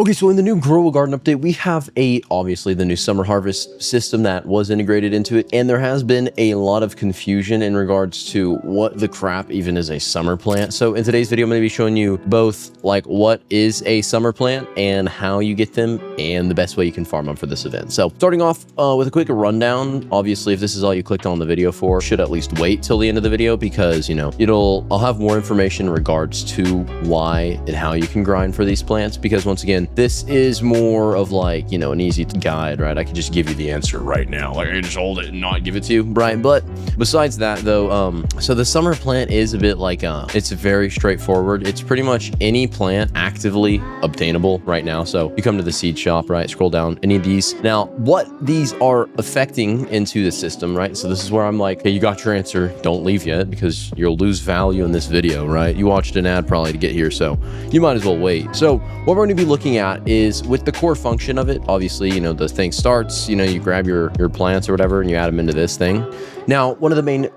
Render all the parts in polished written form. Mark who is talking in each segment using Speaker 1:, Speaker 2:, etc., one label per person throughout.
Speaker 1: Okay, so in the new Grow Garden update, we have obviously the new summer harvest system that was integrated into it, and there has been a lot of confusion in regards to what the crap even is a summer plant. So in today's video, I'm going to be showing you both like what is a summer plant and how you get them and the best way you can farm them for this event. So starting off with a quick rundown, obviously if this is all you clicked on the video for, should at least wait till the end of the video because, you know, I'll have more information in regards to why and how you can grind for these plants, because once again, this is more of like, you know, an easy guide, right? I can just give you the answer right now. Like I can just hold it and not give it to you, right? But besides that though, so the summer plant is a bit like, it's very straightforward. It's pretty much any plant actively obtainable right now. So you come to the seed shop, right? Scroll down, any of these. Now, what these are affecting into the system, right? So this is where I'm like, hey, you got your answer. Don't leave yet because you'll lose value in this video, right? You watched an ad probably to get here, so you might as well wait. So what we're going to be looking at is with the core function of it. Obviously, you know, the thing starts, you know, you grab your plants or whatever and you add them into this thing. Now, one of the main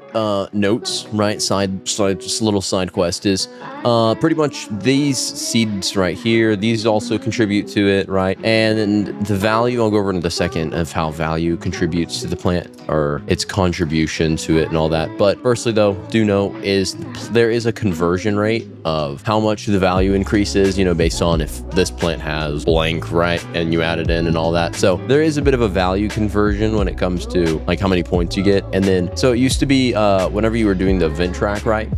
Speaker 1: notes, right, just a little side quest is pretty much these seeds right here, these also contribute to it, right? And the value, I'll go over in a second of how value contributes to the plant or its contribution to it and all that. But firstly though, do know is there is a conversion rate of how much the value increases, you know, based on if this plant has blank, right? And you add it in and all that. So there is a bit of a value conversion when it comes to like how many points you get. And then, so it used to be whenever you were doing the event track, right?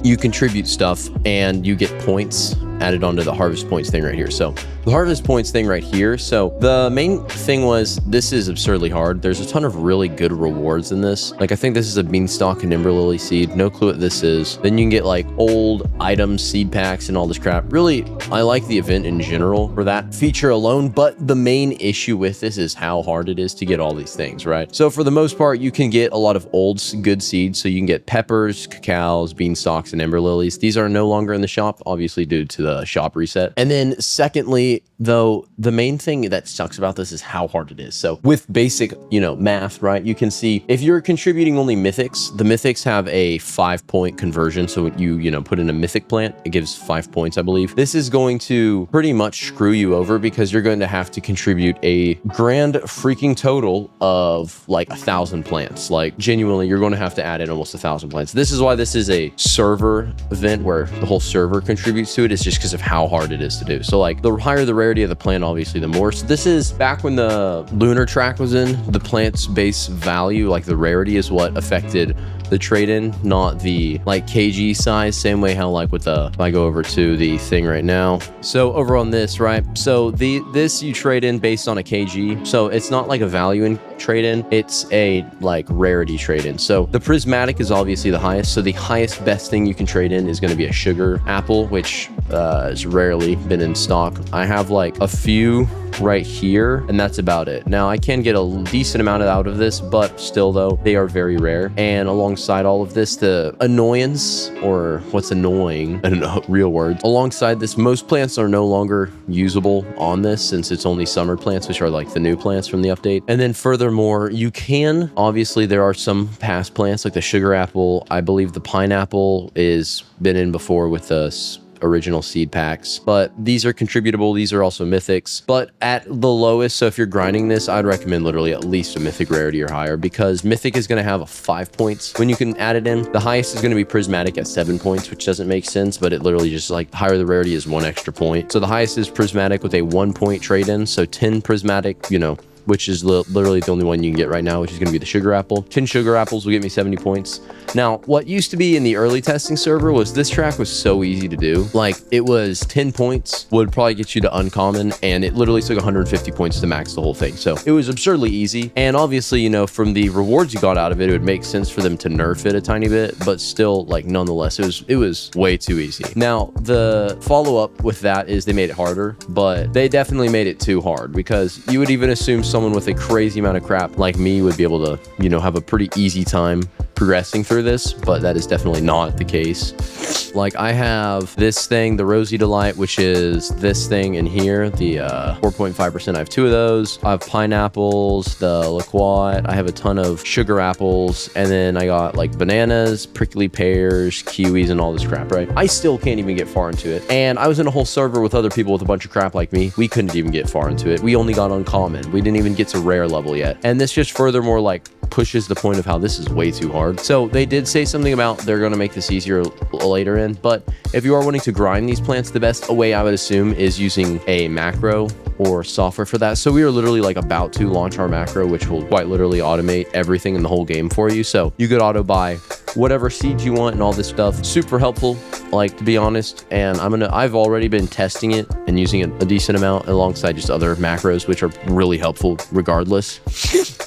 Speaker 1: You contribute stuff and you get points added onto the harvest points thing right here. So the harvest points thing right here. So the main thing was, this is absurdly hard. There's a ton of really good rewards in this. Like I think this is a beanstalk and ember lily seed. No clue what this is. Then you can get like old items, seed packs, and all this crap. Really, I like the event in general for that feature alone. But the main issue with this is how hard it is to get all these things, right? So for the most part, you can get a lot of old good seeds. So you can get peppers, cacaos, beanstalks, and ember lilies. These are no longer in the shop, obviously due to the shop reset. And then secondly, though, the main thing that sucks about this is how hard it is. So with basic, you know, math, right, you can see if you're contributing only mythics, the mythics have a 5-point conversion. So when you know, put in a mythic plant, it gives 5 points, I believe. This is going to pretty much screw you over because you're going to have to contribute a grand freaking total of like 1,000 plants. Like genuinely, you're going to have to add in almost 1,000 plants. This is why this is a server event where the whole server contributes to it. It's just because of how hard it is to do. So like the higher the rarity of the plant, obviously the more. So this is back when the lunar track was in, the plant's base value, like the rarity is what affected the trade-in, not the like kg size. Same way how like with the, if I go over to the thing right now, so over on this, right, so this you trade in based on a kg, so it's not like a value in trade-in, it's a like rarity trade-in. So the prismatic is obviously the highest, so the highest best thing you can trade in is going to be a sugar apple, which has rarely been in stock. I have like a few right here and that's about it. Now I can get a decent amount out of this, but still though, they are very rare. And alongside all of this, the annoyance, or what's annoying, I don't know, real words, alongside this, most plants are no longer usable on this since it's only summer plants, which are like the new plants from the update. And then furthermore, you can, obviously there are some past plants like the sugar apple. I believe the pineapple is been in before with us original seed packs, but these are contributable. These are also mythics, but at the lowest, so if you're grinding this, I'd recommend literally at least a mythic rarity or higher, because mythic is going to have 5 points when you can add it in. The highest is going to be prismatic at 7 points, which doesn't make sense, but it literally just like higher the rarity is 1 extra point. So the highest is prismatic with a 1-point trade-in, so 10 prismatic, you know, which is literally the only one you can get right now, which is going to be the sugar apple. 10 sugar apples will get me 70 points. Now, what used to be in the early testing server was this track was so easy to do. Like it was 10 points would probably get you to uncommon, and it literally took 150 points to max the whole thing. So it was absurdly easy. And obviously, you know, from the rewards you got out of it, it would make sense for them to nerf it a tiny bit, but still, like, nonetheless, it was way too easy. Now, the follow-up with that is they made it harder, but they definitely made it too hard, because you would even assume someone with a crazy amount of crap like me would be able to, you know, have a pretty easy time progressing through this, but that is definitely not the case. Like I have this thing, the Rosy Delight, which is this thing in here, the 4.5%. I have 2 of those. I have pineapples, the liquat. I have a ton of sugar apples, and then I got like bananas, prickly pears, kiwis, and all this crap, right? I still can't even get far into it. And I was in a whole server with other people with a bunch of crap like me. We couldn't even get far into it. We only got uncommon. We didn't even get to rare level yet. And this just furthermore like pushes the point of how this is way too hard. So they did say something about they're going to make this easier later in, but if you are wanting to grind these plants, the best way I would assume is using a macro or software for that. So we are literally like about to launch our macro, which will quite literally automate everything in the whole game for you. So you could auto buy whatever seeds you want and all this stuff. Super helpful, like, to be honest. And I've already been testing it and using it a decent amount alongside just other macros, which are really helpful regardless.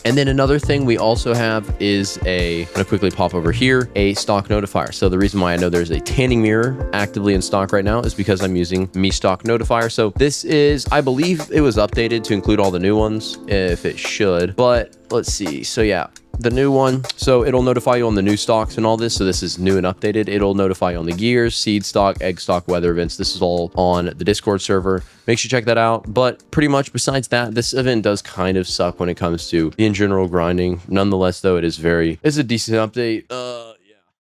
Speaker 1: And then another thing we also have is I'm gonna quickly pop over here, a stock notifier. So the reason why I know there's a tanning mirror actively in stock right now is because I'm using Mi Stock Notifier. So this is, I believe it was updated to include all the new ones, if it should, but let's see. So yeah, the new one, so it'll notify you on the new stocks and all this. So this is new and updated. It'll notify you on the gears, seed stock, egg stock, weather events. This is all on the Discord server. Make sure you check that out. But pretty much besides that, this event does kind of suck when it comes to in general grinding. Nonetheless, though, it's a decent update.